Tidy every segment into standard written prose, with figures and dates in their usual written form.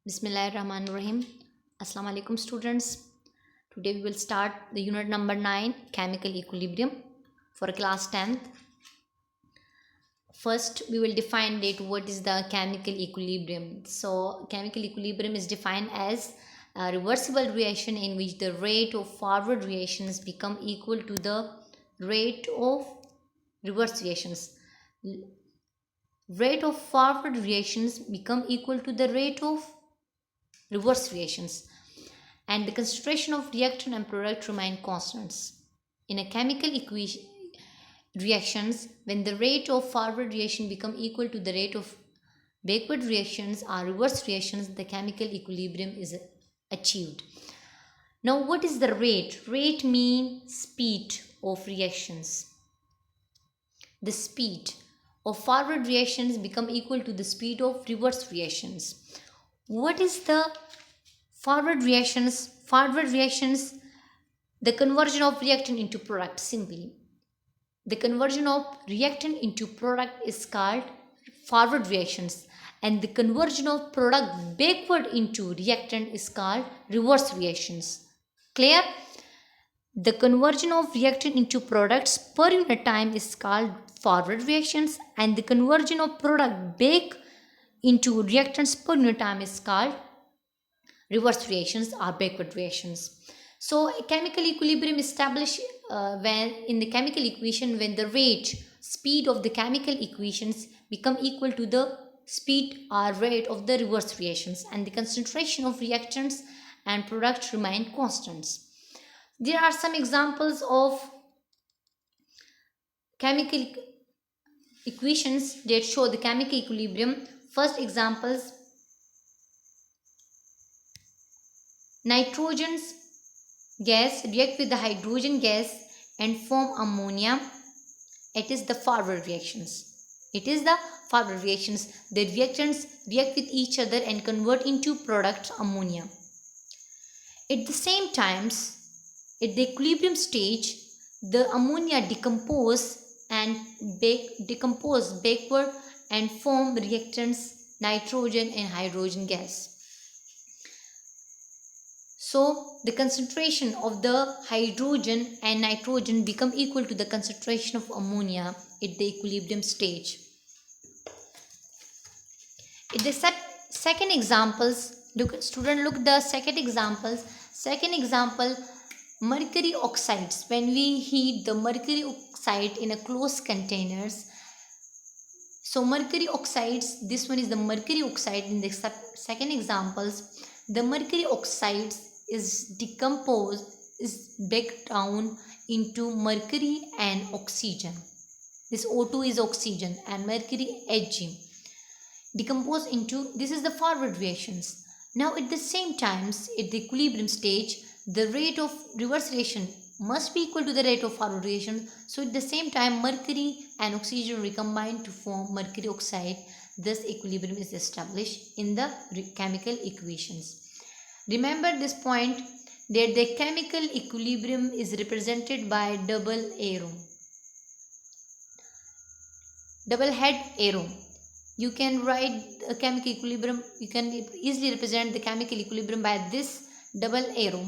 Bismillahirrahmanirrahim. Assalamu alaikum students. Today we will start the unit number 9 chemical equilibrium for class 10th. First we will define that what is the chemical equilibrium. So chemical equilibrium is defined as a reversible reaction in which the rate of forward reactions become equal to the rate of reverse reactions. Rate of forward reactions become equal to the rate of reverse reactions, and the concentration of reactant and product remain constants. In a chemical equation reactions, when the rate of forward reaction become equal to the rate of backward reactions or reverse reactions, the chemical equilibrium is achieved. Now, what is the rate? Rate means speed of reactions. The speed of forward reactions become equal to the speed of reverse reactions. What is the forward reactions? Forward reactions, the conversion of reactant into product. Simply, the conversion of reactant into product is called forward reactions, and the conversion of product backward into reactant is called reverse reactions. Clear? The conversion of reactant into products per unit time is called forward reactions, and the conversion of product back into reactants per unit time is called reverse reactions or backward reactions. So a chemical equilibrium established when in the chemical equation when the rate speed of the chemical equations become equal to the speed or rate of the reverse reactions, and the concentration of reactants and products remain constants. There are some examples of chemical equations that show the chemical equilibrium. First examples: nitrogen gas react with the hydrogen gas and form ammonia. It is the forward reactions. It is the forward reactions. The reactants react with each other and convert into product ammonia. At the same times, at the equilibrium stage, the ammonia decompose backward and form reactants nitrogen and hydrogen gas. So the concentration of the hydrogen and nitrogen become equal to the concentration of ammonia at the equilibrium stage. In the second examples, look the second examples. Second example, mercury oxides. When we heat the mercury oxide in a closed containers, so mercury oxides, this one is the mercury oxide. In the second examples, the mercury oxides is decomposed, is break down into mercury and oxygen. This O2 is oxygen and mercury Hg decompose into, this is the forward reactions. Now at the same times, at the equilibrium stage, the rate of reverse reaction must be equal to the rate of forward reaction. So at the same time, mercury and oxygen recombine to form mercury oxide. Thus equilibrium is established in the chemical equations. Remember this point, that the chemical equilibrium is represented by double head arrow. You can write a chemical equilibrium, you can easily represent the chemical equilibrium by this double arrow.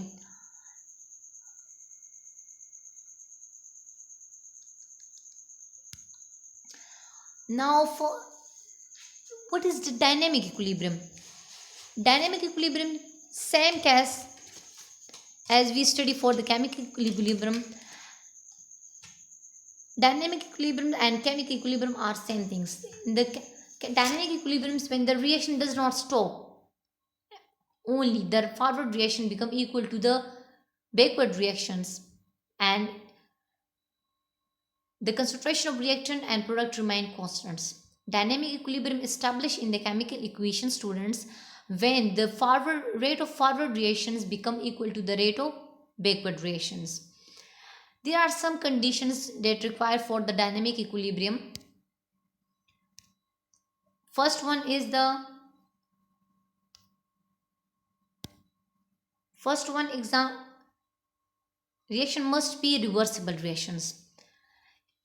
Now for what is the dynamic equilibrium? Dynamic equilibrium, same case as we study for the chemical equilibrium. Dynamic equilibrium and chemical equilibrium are same things. In the dynamic equilibriums, when the reaction does not stop, only the forward reaction become equal to the backward reactions, and the concentration of reactant and product remain constants. Dynamic equilibrium established in the chemical equation, students, when the forward rate of forward reactions become equal to the rate of backward reactions. There are some conditions that require for the dynamic equilibrium. First one is the first one exam reaction must be reversible reactions.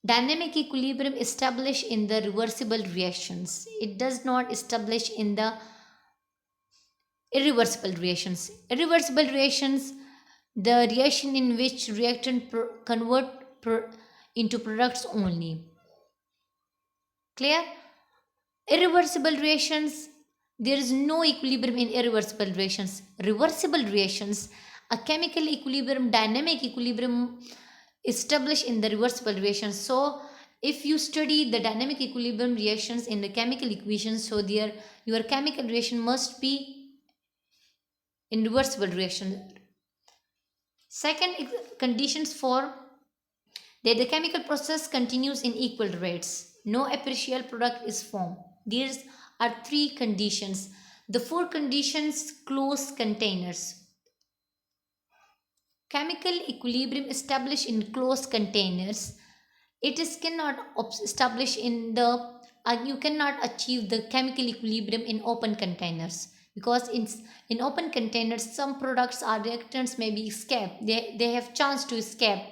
Dynamic equilibrium established in the reversible reactions. It does not establish in the Irreversible reactions. Irreversible reactions, the reaction in which reactant convert into products only. Clear? Irreversible reactions, there is no equilibrium in irreversible reactions. Reversible reactions, a chemical equilibrium, dynamic equilibrium established in the reversible reactions. So if you study the dynamic equilibrium reactions in the chemical equations, so there your chemical reaction must be in reversible reaction. Second conditions for that the chemical process continues in equal rates. No appreciable product is formed. These are three conditions. The four conditions: closed containers. Chemical equilibrium established in closed containers. It is cannot establish in the you cannot achieve the chemical equilibrium in open containers, because in open containers some products or reactants may be escape. They have chance to escape.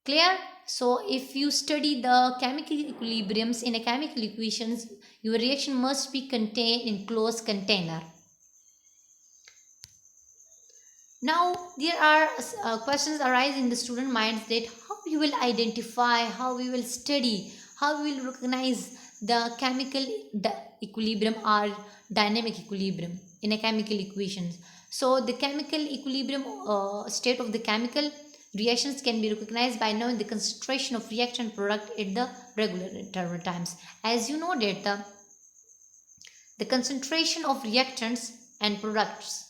Clear? So if you study the chemical equilibriums in a chemical equations, your reaction must be contained in closed container. Now there are questions arise in the student minds that how we will identify, how we will study, how we will recognize the chemical equilibrium or dynamic equilibrium in a chemical equations. So the chemical equilibrium state of the chemical reactions can be recognized by knowing the concentration of reactant product at the regular interval times. As you know that the concentration of reactants and products,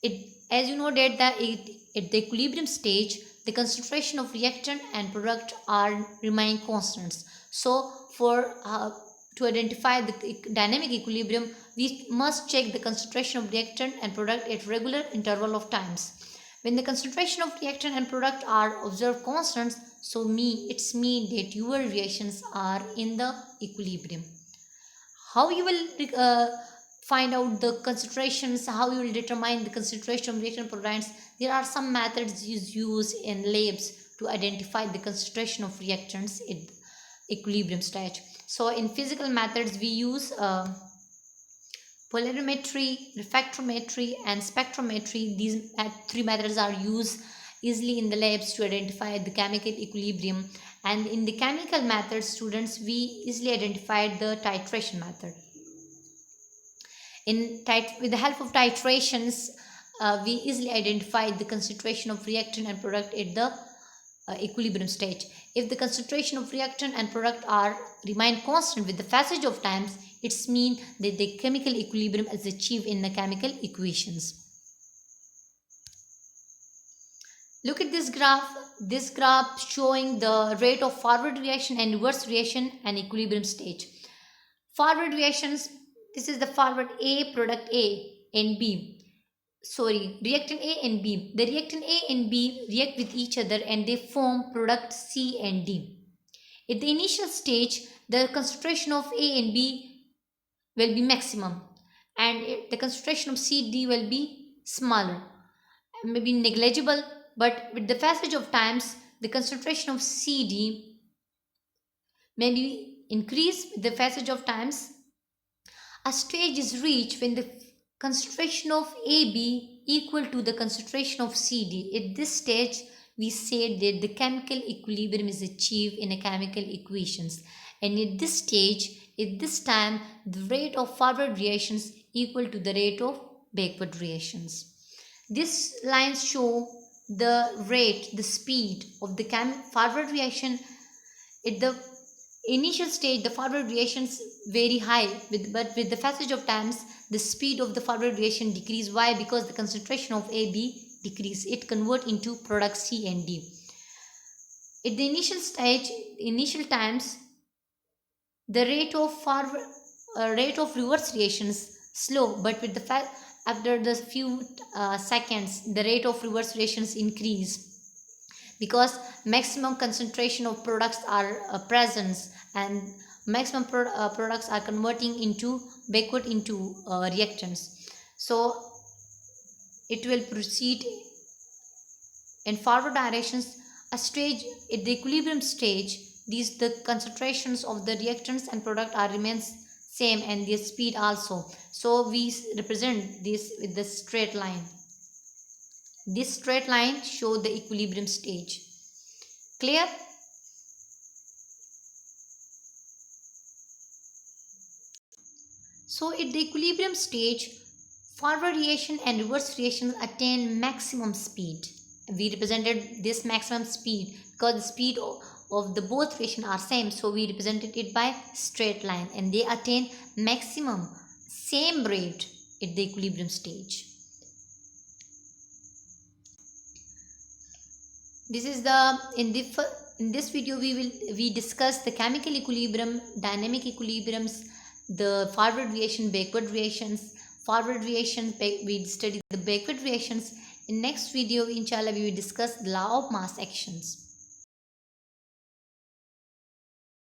it as you know that at the equilibrium stage the concentration of reactant and product are remain constants. So for to identify the dynamic equilibrium, we must check the concentration of reactant and product at regular interval of times. When the concentration of reactant and product are observed constants, so it's mean that your reactions are in the equilibrium. How you will find out the concentrations, how you will determine the concentration of reactant products? There are some methods used in labs to identify the concentration of reactants in equilibrium stage. So in physical methods we use polarimetry, refractometry and spectrometry. These three methods are used easily in the labs to identify the chemical equilibrium. And in the chemical method, students, we easily identified the titration method. With the help of titrations, we easily identify the concentration of reactant and product at the equilibrium stage. If the concentration of reactant and product are remain constant with the passage of times, it's mean that the chemical equilibrium is achieved in the chemical equations. Look at this graph. This graph showing the rate of forward reaction and reverse reaction and equilibrium stage. Forward reactions, this is the forward A, product A and B. Sorry, reactant A and B. The reactant A and B react with each other and they form product C and D. At the initial stage, the concentration of A and B will be maximum and the concentration of C, D will be smaller, maybe negligible, but with the passage of times, the concentration of C, D may be increased with the passage of times. A stage is reached when the concentration of AB equal to the concentration of CD. At this stage, we said that the chemical equilibrium is achieved in a chemical equations. And at this stage, at this time, the rate of forward reactions equal to the rate of backward reactions. These lines show the rate, the speed of the forward reaction. At the initial stage, the forward reactions very high, but with the passage of times, the speed of the forward reaction decrease. Why? Because the concentration of AB decrease. It convert into product C and D. At the initial stage, initial times, the rate of reverse reactions slow, but with the after the few seconds, the rate of reverse reactions increase because maximum concentration of products are present and maximum products are converting into backward into reactants. So it will proceed in forward directions. A stage at the equilibrium stage, these the concentrations of the reactants and product are remains same, and their speed also. So we represent this with the straight line. This straight line show the equilibrium stage. Clear? So at the equilibrium stage, forward reaction and reverse reaction attain maximum speed. We represented this maximum speed because the speed of the both reaction are same, so we represented it by straight line, and they attain maximum same rate at the equilibrium stage. This is the in this video we discuss the chemical equilibrium, dynamic equilibriums, the forward reaction, backward reactions. Forward reactions, we study the backward reactions. In next video, inshallah, we will discuss the law of mass actions.